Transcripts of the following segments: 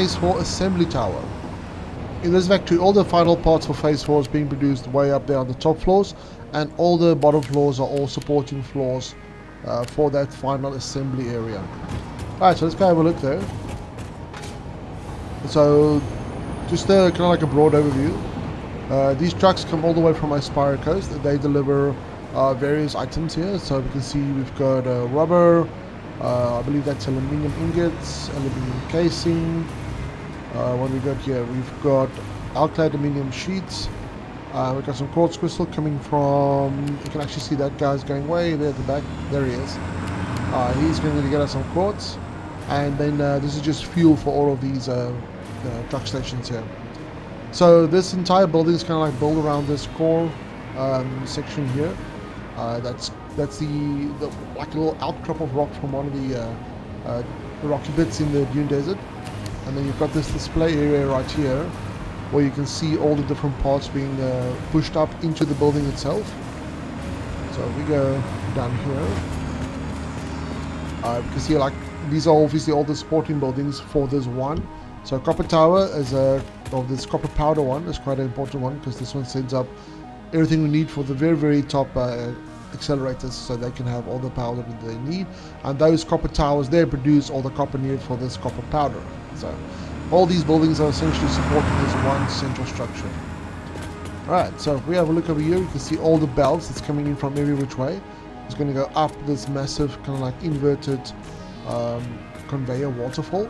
Phase 4 Assembly Tower. In this factory, all the final parts for Phase 4 is being produced way up there on the top floors, and all the bottom floors are all supporting floors for that final assembly area. Alright, so let's go have a look there. So, just kind of like a broad overview. These trucks come all the way from Aspire Coast. They deliver various items here. So we can see we've got rubber, I believe that's aluminium ingots, aluminium casing. What we got here? We've got alkyd aluminium sheets. We've got some quartz crystal coming from, you can actually see that guy's going way there at the back. There he is. He's going to get us some quartz. And then this is just fuel for all of these truck stations here. So this entire building is kind of like built around this core section here. That's the like a little outcrop of rock from one of the rocky bits in the Dune Desert. And then you've got this display area right here, where you can see all the different parts being pushed up into the building itself. So if we go down here, you can see like these are obviously all the supporting buildings for this one. So copper tower is this copper powder one is quite an important one, because this one sends up everything we need for the very top accelerators, so they can have all the power that they need. And those copper towers there produce all the copper needed for this copper powder. So all these buildings are essentially supporting this one central structure. Alright, so if we have a look over here, you can see all the belts that's coming in from every which way. It's going to go up this massive kind of like inverted conveyor waterfall,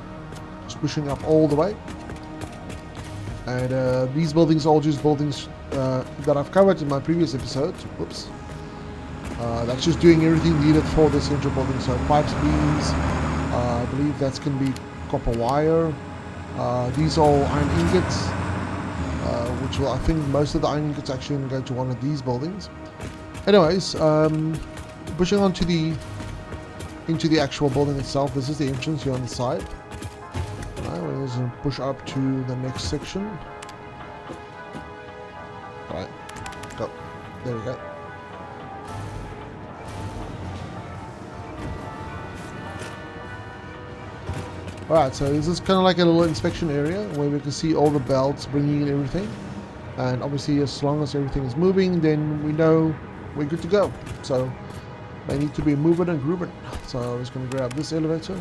just pushing up all the way. And these buildings are all just buildings that I've covered in my previous episode. Whoops. That's just doing everything needed for the central building. So pipes, beams, I believe that's going to be copper wire. These are all iron ingots, which will, I think most of the iron ingots actually going to go to one of these buildings. Anyways, pushing on to into the actual building itself. This is the entrance here on the side. Alright, we're going to push up to the next section. Alright, go. There we go. Alright, so this is kind of like a little inspection area where we can see all the belts bringing in everything. And obviously as long as everything is moving, then we know we're good to go. So they need to be moving and grooving. So I'm just going to grab this elevator.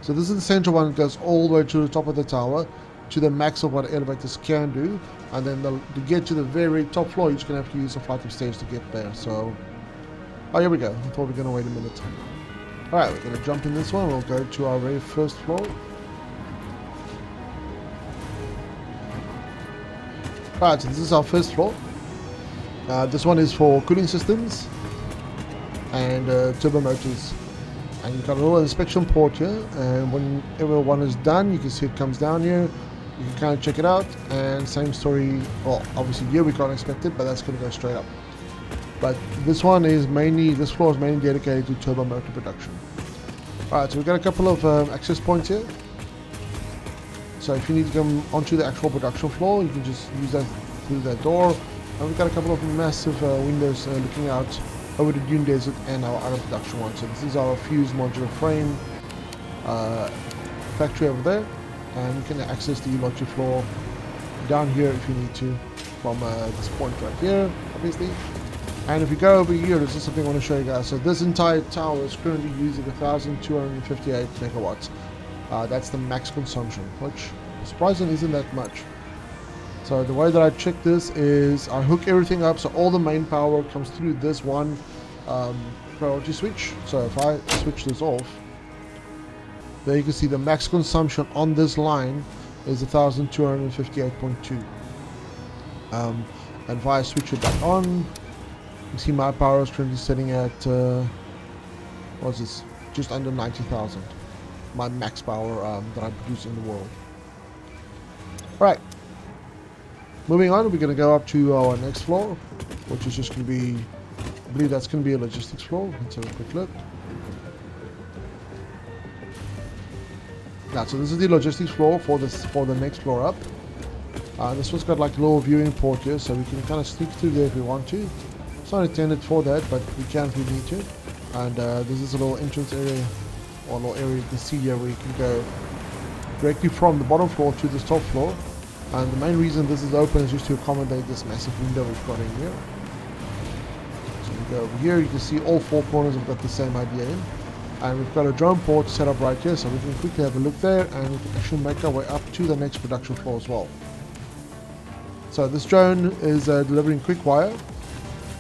So this is the central one that goes all the way to the top of the tower, to the max of what elevators can do. And then to get to the very top floor, you're just going to have to use a flight of stairs to get there. So, oh, here we go. I thought we were going to wait a minute. Alright, we're going to jump in this one. We'll go to our very first floor. Alright, so this is our first floor. This one is for cooling systems and turbo motors. And you've got a little inspection port here. And whenever one is done, you can see it comes down here. You can kind of check it out. And same story. Well, obviously here we can't inspect it, but that's going to go straight up. But this floor is mainly dedicated to turbo motor production. Alright, so we've got a couple of access points here. So if you need to come onto the actual production floor, you can just use that through that door. And we've got a couple of massive windows looking out over the Dune Desert and our other production one. So this is our fused modular frame factory over there. And you can access the logic floor down here if you need to from this point right here, obviously. And if we go over here, this is something I want to show you guys. So this entire tower is currently using 1,258 megawatts. That's the max consumption, which surprisingly isn't that much. So the way that I check this is I hook everything up, so all the main power comes through this one priority switch. So if I switch this off, there you can see the max consumption on this line is 1,258.2. And if I switch it back on, you see my power is currently sitting at, what's this, just under 90,000. My max power that I produce in the world. Alright, moving on, we're going to go up to our next floor, which is just going to be, I believe that's going to be a logistics floor. Let's have a quick look. Now, so this is the logistics floor for the next floor up. This one's got like a little viewing port here, so we can kind of sneak through there if we want to. It's not intended for that, but we can if we need to. And this is a little entrance area, or a little area you can see here where you can go directly from the bottom floor to this top floor. And the main reason this is open is just to accommodate this massive window we've got in here. So we go over here, you can see all 4 corners have got the same idea in. And we've got a drone port set up right here, so we can quickly have a look there, and we can actually make our way up to the next production floor as well. So this drone is delivering quick wire.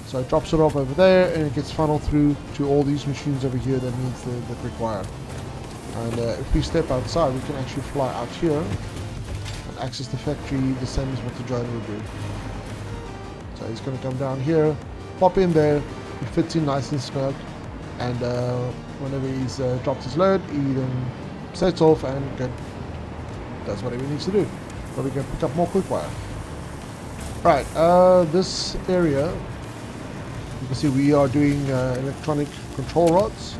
So it drops it off over there, and it gets funneled through to all these machines over here that needs the quick wire. And if we step outside, we can actually fly out here and access the factory the same as what the drone will do. So he's going to come down here, pop in there, he fits in nice and snug, and whenever he's dropped his load, he then sets off and does whatever he needs to do. So we can pick up more quick wire. Right, this area, you can see we are doing electronic control rods,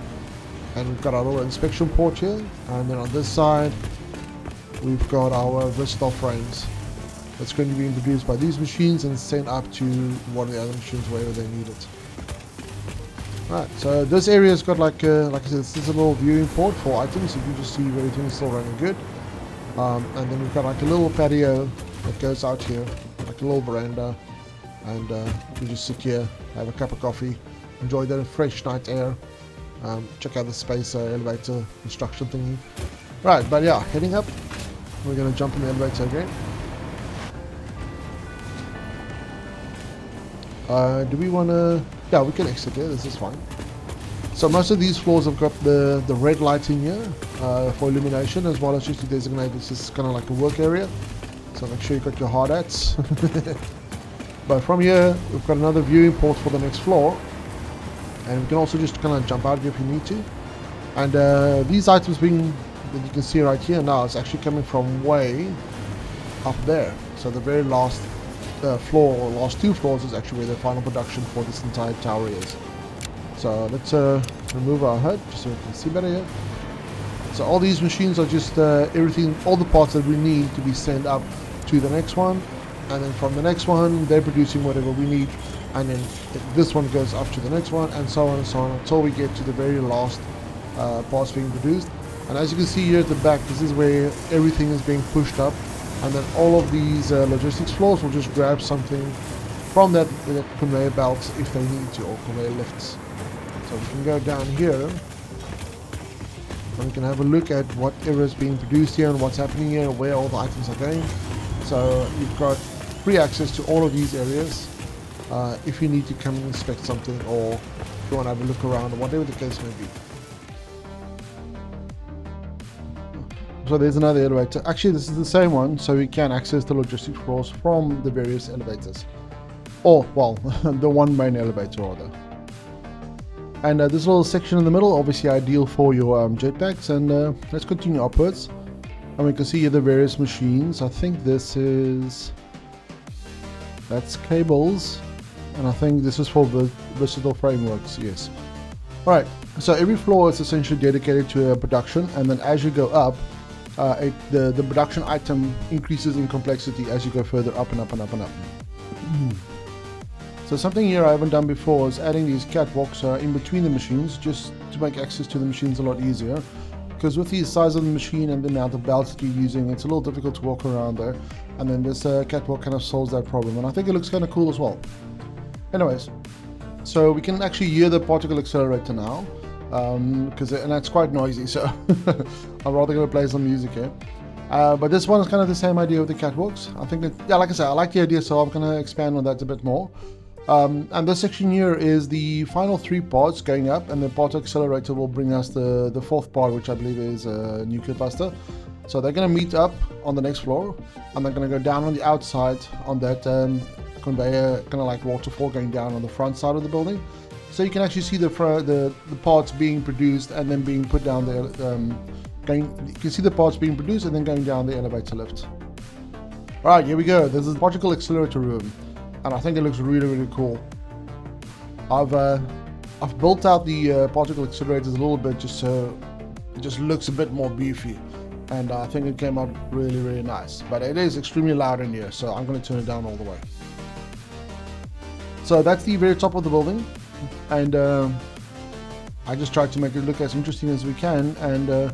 and we've got our little inspection port here, and then on this side we've got our versatile frames that's going to be introduced by these machines and sent up to one of the other machines wherever they need it. Right, so this area's got like I said, this is a little viewing port for items. You can just see everything is still running good. And then we've got like a little patio that goes out here, like a little veranda, and you just sit here, have a cup of coffee, enjoy the fresh night air, check out the space elevator construction thingy. Right, but yeah, heading up, we're going to jump in the elevator again. Do we want to... Yeah, we can exit here, this is fine. So most of these floors have got the red lighting here for illumination, as well as just to designate this is kind of like a work area. So make sure you got your hard hats. But from here, we've got another viewing port for the next floor. And we can also just kind of jump out here if you need to. And these items that you can see right here now is actually coming from way up there. So the very last floor, or last 2 floors, is actually where the final production for this entire tower is. So let's remove our HUD just so we can see better here. So all these machines are just everything, all the parts that we need to be sent up to the next one, and then from the next one they're producing whatever we need, and then this one goes up to the next one, and so on until we get to the very last parts being produced. And as you can see here at the back, this is where everything is being pushed up, and then all of these logistics floors will just grab something from that conveyor belts if they need to, or conveyor lifts. So we can go down here and we can have a look at whatever is being produced here and what's happening here, where all the items are going. So you've got free access to all of these areas if you need to come and inspect something, or if you want to have a look around, or whatever the case may be. So there's another elevator. Actually, this is the same one, so we can access the logistics floors from the various elevators. Or, well, the one main elevator rather. And this little section in the middle, obviously ideal for your jetpacks. And let's continue upwards. And we can see here the various machines. I think this is... that's cables. And I think this is for versatile frameworks, yes. Alright, so every floor is essentially dedicated to a production. And then as you go up, the production item increases in complexity as you go further up and up and up and up. So something here I haven't done before is adding these catwalks in between the machines, just to make access to the machines a lot easier. Because with the size of the machine and the amount of belts that you're using, it's a little difficult to walk around there. And then this catwalk kind of solves that problem, and I think it looks kind of cool as well. Anyways, so we can actually hear the particle accelerator now. And that's quite noisy, so I'm rather going to play some music here. But this one is kind of the same idea with the catwalks. I think that, yeah, like I said, I like the idea, so I'm going to expand on that a bit more. And this section here is the final 3 parts going up, and the particle accelerator will bring us the 4th part, which I believe is a nuclear cluster. So they're going to meet up on the next floor, and they're going to go down on the outside on that conveyor, kind of like waterfall going down on the front side of the building. So you can actually see the parts being produced and then being put down there. You can see the parts being produced and then going down the elevator lift. Alright, here we go. This is the particle accelerator room, and I think it looks really, really cool. I've built out the particle accelerators a little bit just so it just looks a bit more beefy, and I think it came out really, really nice. But it is extremely loud in here, so I'm going to turn it down all the way. So that's the very top of the building. And I just tried to make it look as interesting as we can, and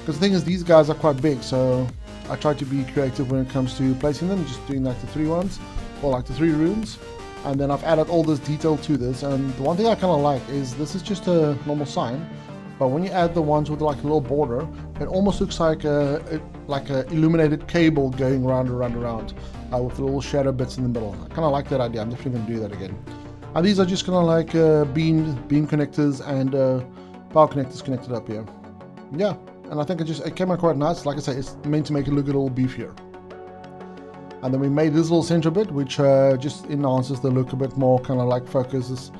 Because the thing is, these guys are quite big, so I try to be creative when it comes to placing them, just doing like the 3 ones, or like the 3 rooms. And then I've added all this detail to this, and the one thing I kind of like is this is just a normal sign, but when you add the ones with like a little border, it almost looks like a illuminated cable going round and round and round, with the little shadow bits in the middle. I kind of like that idea. I'm definitely going to do that again. And these are just kind of like beam connectors and power connectors connected up here. Yeah, and I think it came out quite nice. Like I say, it's meant to make it look a little beefier. And then we made this little center bit, which just enhances the look a bit more, kind of like focuses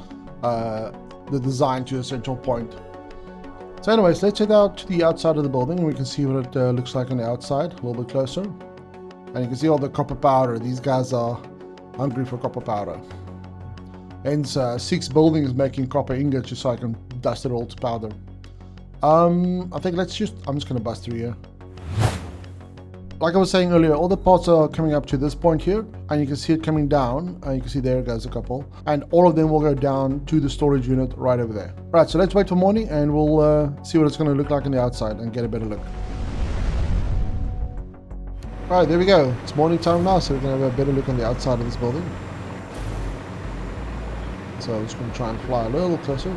the design to a central point. So anyways, let's head out to the outside of the building and we can see what it looks like on the outside, a little bit closer. And you can see all the copper powder. These guys are hungry for copper powder. Hence 6 buildings making copper ingots just so I can dust it all to powder. I think I'm just going to bust through here. Like I was saying earlier, all the parts are coming up to this point here, and you can see it coming down, and you can see there goes a couple, and all of them will go down to the storage unit right over there. Right, so let's wait for morning, and we'll see what it's going to look like on the outside and get a better look. Right, there we go. It's morning time now, so we're going to have a better look on the outside of this building. So I'm just going to try and fly a little closer.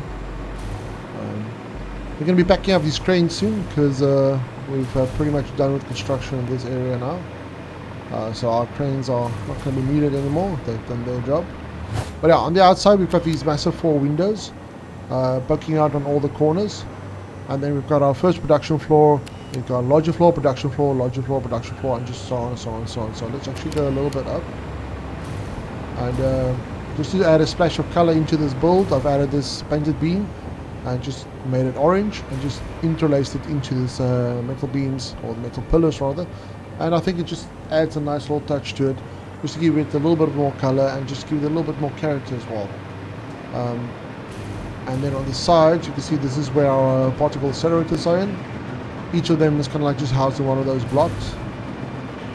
We're going to be packing up these cranes soon, because we've pretty much done with construction in this area now. So our cranes are not going to be needed anymore. They've done their job. But yeah, on the outside we've got these massive 4 windows poking out on all the corners. And then we've got our first production floor. We've got larger floor, production floor, larger floor, production floor, and just so on and so on and so on. So let's actually go a little bit up. And just to add a splash of color into this build, I've added this painted beam and just made it orange and just interlaced it into this metal beams, or metal pillars rather. And I think it just adds a nice little touch to it, just to give it a little bit more color and just give it a little bit more character as well. And then on the sides you can see this is where our particle accelerators are in. Each of them is kind of like just housed in one of those blocks,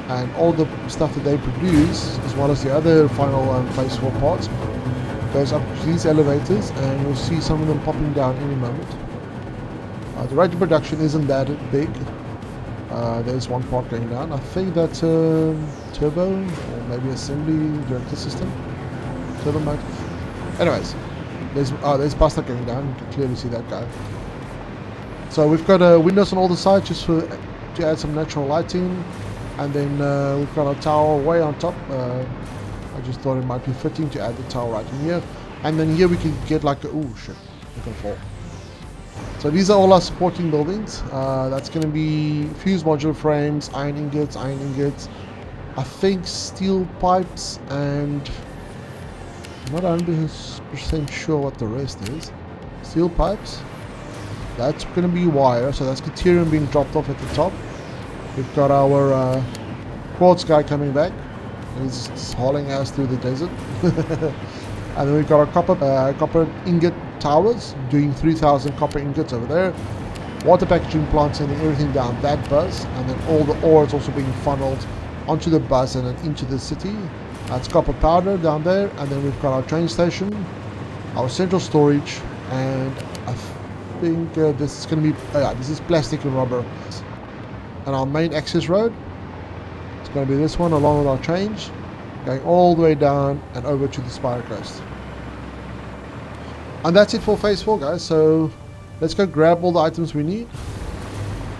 and all the stuff that they produce, as well as the other final phase 4 parts, goes up to these elevators, and you'll see some of them popping down any moment. The rate of production isn't that big. There's one part going down. I think that's a turbo or maybe assembly director system. Turbo motor. Anyways, there's pasta going down. You can clearly see that guy. So we've got windows on all the sides just to add some natural lighting, and then we've got a tower way on top. I just thought it might be fitting to add the tower right in here, and then here we can get like a, oh shit, we can fall. So these are all our supporting buildings. That's going to be fused modular frames, iron ingots, I think steel pipes, and I'm not 100% sure what the rest is. Steel pipes. That's going to be wire, so that's Caterium being dropped off at the top. We've got our quartz guy coming back. He's hauling us through the desert. And then we've got our copper ingot towers, doing 3,000 copper ingots over there. Water packaging plant sending everything down that bus, and then all the ore is also being funneled onto the bus and then into the city. That's copper powder down there, and then we've got our train station, our central storage, and I think this is going to be, this is plastic and rubber. And our main access road, it's going to be this one along with our trains, going all the way down and over to the Spire Coast. And that's it for phase 4, guys. So let's go grab all the items we need.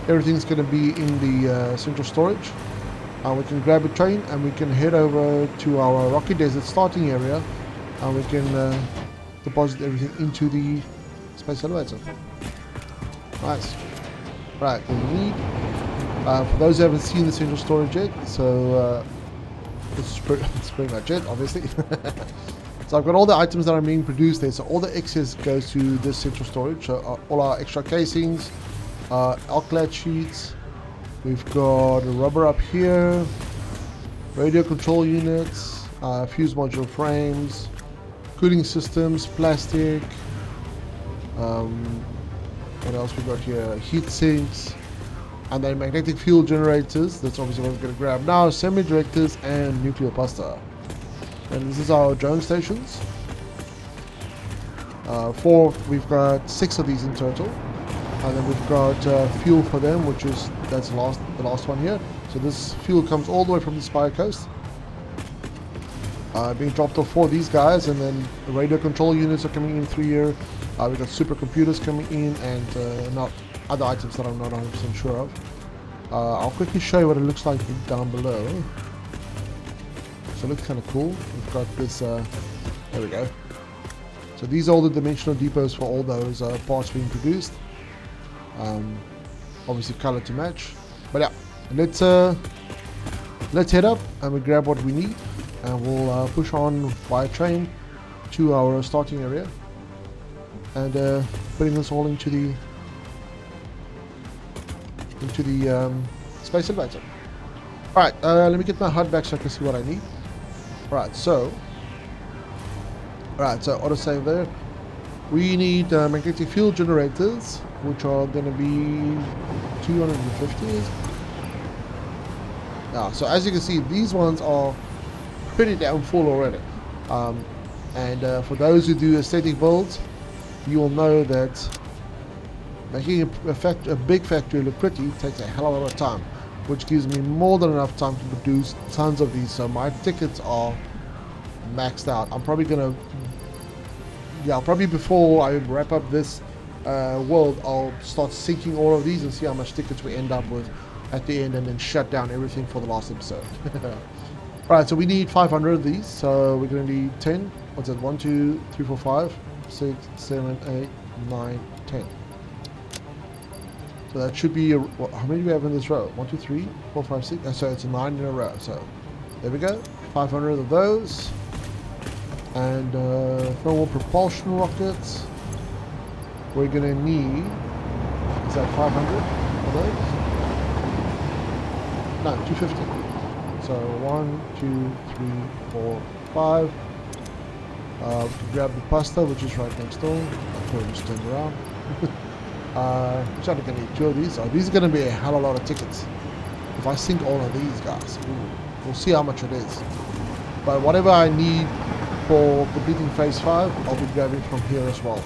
Everything's going to be in the central storage. We can grab a train and we can head over to our Rocky Desert starting area, and we can deposit everything into the space elevator. Nice. Right, what we need. For those who haven't seen the central storage yet, so this is pretty much it, obviously. So I've got all the items that are being produced there, so all the excess goes to this central storage. So all our extra casings, alclad sheets, we've got rubber up here, radio control units, fuse module frames, cooling systems, plastic, what else we got here, heat sinks, and then magnetic field generators. That's obviously what we're going to grab now, semi-directors and nuclear pasta. And this is our drone stations. We've got 6 of these in total. And then we've got fuel for them, which is the last one here. So this fuel comes all the way from the Spire Coast, being dropped off for these guys, and then the radio control units are coming in through here. We've got supercomputers coming in, and not other items that I'm not 100% sure of. I'll quickly show you what it looks like down below. So it looks kind of cool. We've got this, there we go. So these are all the dimensional depots for all those parts being produced. Obviously color to match. But yeah, let's head up and we grab what we need, and we'll push on by train to our starting area, and putting us all into the space elevator. Alright, let me get my HUD back so I can see what I need. Alright, so autosave there. We need magnetic field generators, which are going to be 250. Yeah, so as you can see, these ones are pretty damn full already. And for those who do aesthetic builds, you will know that making a big factory look pretty takes a hell of a lot of time, which gives me more than enough time to produce tons of these. So my tickets are maxed out. I'm probably gonna, probably before I wrap up this world, I'll start syncing all of these and see how much tickets we end up with at the end, and then shut down everything for the last episode. Alright, so we need 500 of these, so we're going to need 10. What's it? 1, 2, 3, 4, 5, 6, 7, 8, 9, 10. So that should be, how many do we have in this row? 1, 2, 3, 4, 5, 6, so it's 9 in a row. So there we go, 500 of those. And thermal propulsion rockets, we're going to need, is that 500 of those? No, 250. So 1, 2, 3, 4, 5. We can grab the pasta, which is right next door. I'll probably just turn around. We're going to need 2 of these. These are going to be a hell of a lot of tickets. If I sync all of these guys, we'll see how much it is. But whatever I need for completing phase 5, I'll be grabbing from here as well.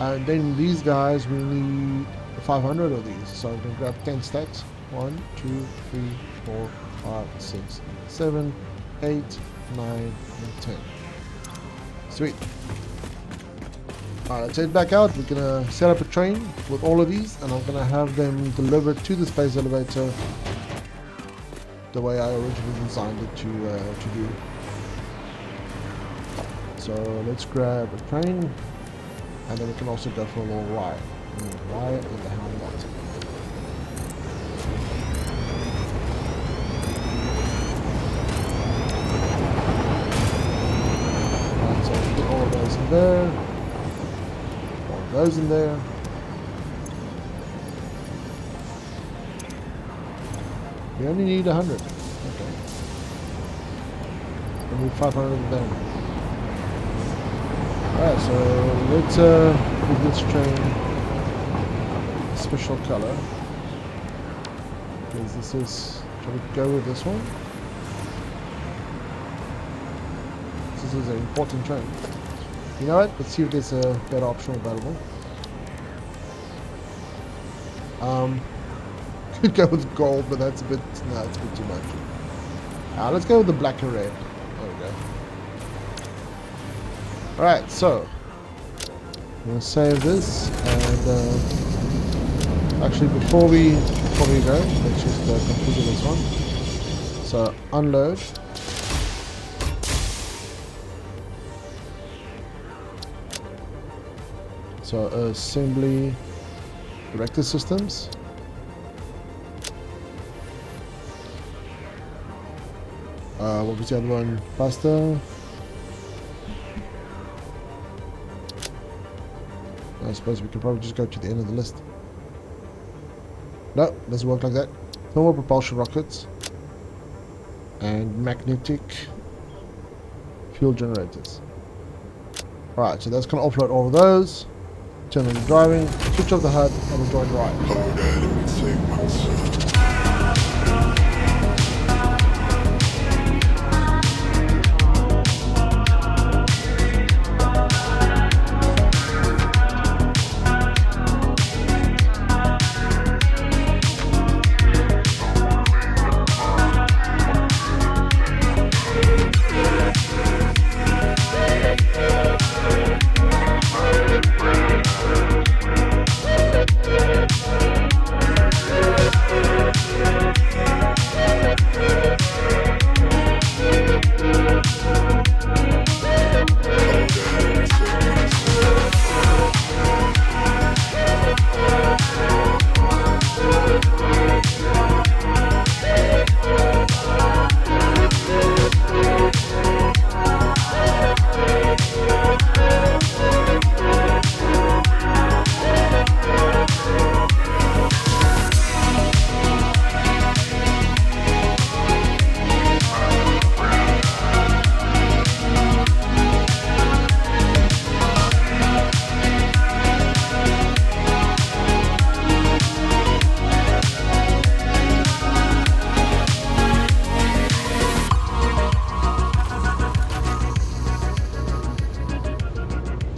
And then these guys, we need 500 of these. So we can grab 10 stacks. 1, 2, 3, 4, 5, 6, 7, 8, 9, and 10. Sweet. Alright, let's head back out. We're gonna set up a train with all of these, and I'm gonna have them delivered to the space elevator the way I originally designed it to do. So let's grab a train, and then we can also go for a little ride. Why in the hell not? All of those in there, all of those in there. We only need 100. Okay. We need 500 of them. Alright, so let's give this train a special color. Because this is, shall we go with this one? This is an important train. You know what? Let's see if there's a better option available. Could go with gold, but that's a bit, no, it's a bit too much. Let's go with the black and red. There we go. Alright, so I'm gonna save this, and actually before we go, let's just configure this one. So unload. So assembly, director systems. What was the other one? Pasta. I suppose we could probably just go to the end of the list. No, doesn't work like that. Thermal propulsion rockets and magnetic fuel generators. Alright, so that's going to offload all of those. Turn on the driving, switch off the HUD, and we'll join ride.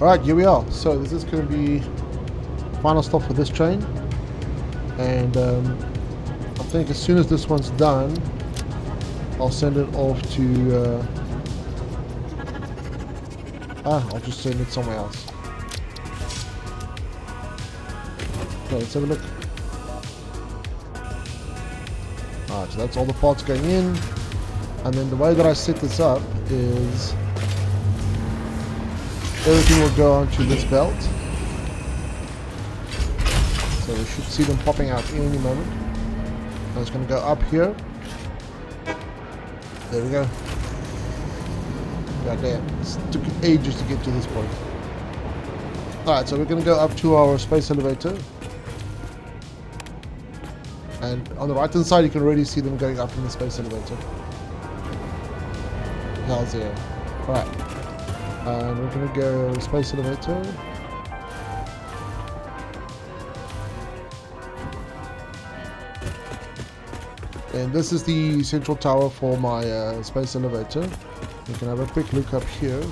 Alright, here we are. So this is going to be final stop for this train. And I think as soon as this one's done, I'll send it off to... I'll just send it somewhere else. Okay, let's have a look. Alright, so that's all the parts going in. And then the way that I set this up is everything will go onto this belt. So we should see them popping out any moment. And it's going to go up here. There we go. God damn, it took ages to get to this point. Alright, so we're going to go up to our space elevator. And on the right hand side you can already see them going up in the space elevator. Hell's yeah. Alright. And we're going to go space elevator. And this is the central tower for my space elevator. You can have a quick look up here.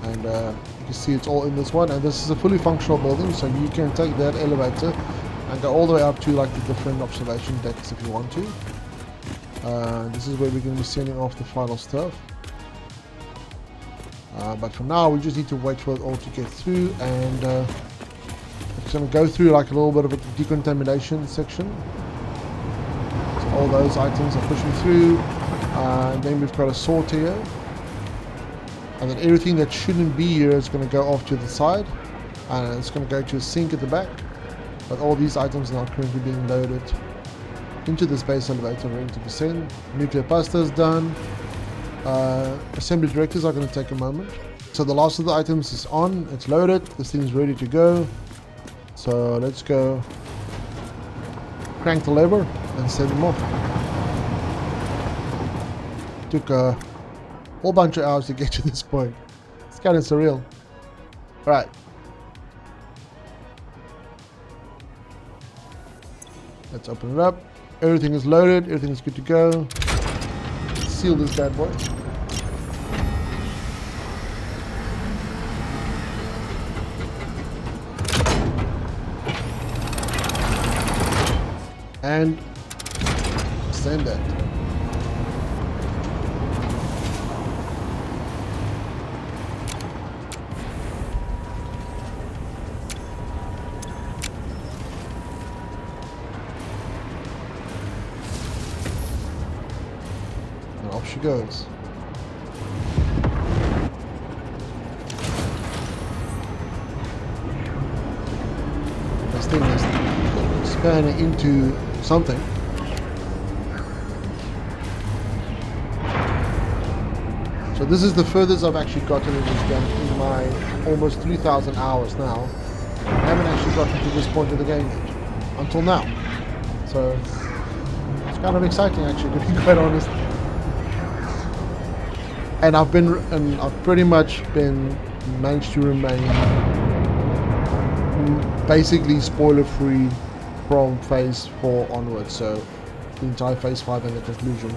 And you can see it's all in this one. And this is a fully functional building, so you can take that elevator and go all the way up to like the different observation decks if you want to. This is where we're going to be sending off the final stuff. But for now we just need to wait for it all to get through, and it's going to go through like a little bit of a decontamination section. So all those items are pushing through, and then we've got a sort here, and then everything that shouldn't be here is going to go off to the side, and it's going to go to a sink at the back. But all these items are now currently being loaded into the space elevator, ready to be sent. Nuclear pasta is done. Assembly directors are going to take a moment. So the last of the items is on, it's loaded, this thing's ready to go. So let's go crank the lever and send them off. Took a whole bunch of hours to get to this point. It's kind of surreal. Alright. Let's open it up. Everything is loaded, everything is good to go. Let's seal this bad boy. And send it. And off she goes. This thing is spanning into something. So this is the furthest I've actually gotten in this game in my almost 3,000 hours now. I haven't actually gotten to this point of the game yet, until now. So it's kind of exciting actually, to be quite honest. And I've pretty much been managed to remain basically spoiler free from phase 4 onwards, so the entire phase 5 and the conclusion.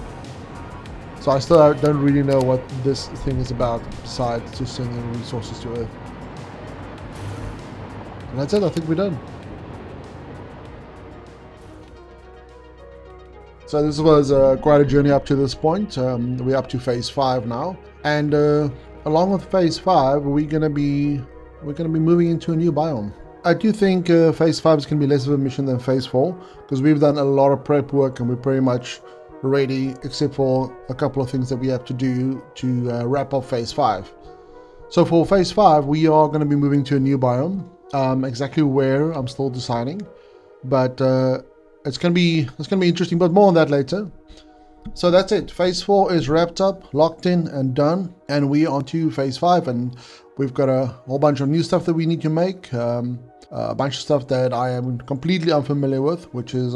So I still don't really know what this thing is about, besides just sending resources to Earth. And that's it, I think we're done. So this was quite a journey up to this point. We're up to phase 5 now, and along with phase 5 we're gonna be moving into a new biome. I do think phase 5 is going to be less of a mission than phase 4, because we've done a lot of prep work and we're pretty much ready, except for a couple of things that we have to do to wrap up phase 5. So for phase 5 we are going to be moving to a new biome. Exactly where I'm still deciding, but it's going to be interesting, but more on that later. So that's it. Phase 4 is wrapped up, locked in and done, and we're on to phase 5, and we've got a whole bunch of new stuff that we need to make. A bunch of stuff that I am completely unfamiliar with, which is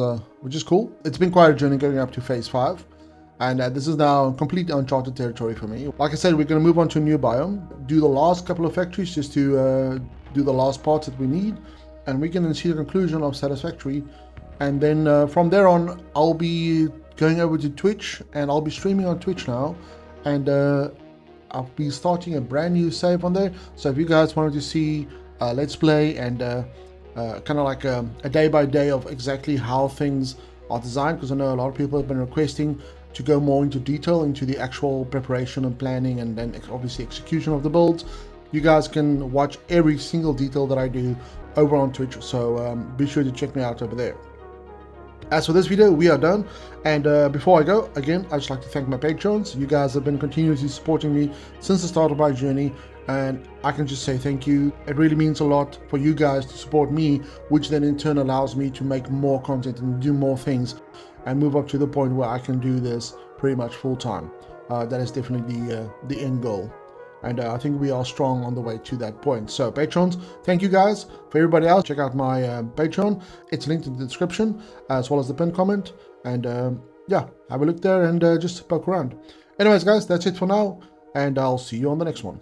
cool. It's been quite a journey going up to phase 5, and this is now completely uncharted territory for me. Like I said, we're going to move on to a new biome, do the last couple of factories just to do the last parts that we need, and we're going to see the conclusion of Satisfactory. And then from there on, I'll be going over to Twitch, and I'll be streaming on Twitch now, and I'll be starting a brand new save on there. So if you guys wanted to see let's play and kind of like a day by day of exactly how things are designed, because I know a lot of people have been requesting to go more into detail into the actual preparation and planning and then obviously execution of the builds, you guys can watch every single detail that I do over on Twitch. So be sure to check me out over there. As for this video, we are done. And before I go, again, I'd just like to thank my patrons. You guys have been continuously supporting me since the start of my journey, and I can just say thank you. It really means a lot for you guys to support me, which then in turn allows me to make more content and do more things and move up to the point where I can do this pretty much full time. That is definitely the end goal. And I think we are strong on the way to that point. So patrons, thank you guys. For everybody else, check out my Patreon. It's linked in the description as well as the pinned comment. And yeah, have a look there and just poke around. Anyways guys, that's it for now, and I'll see you on the next one.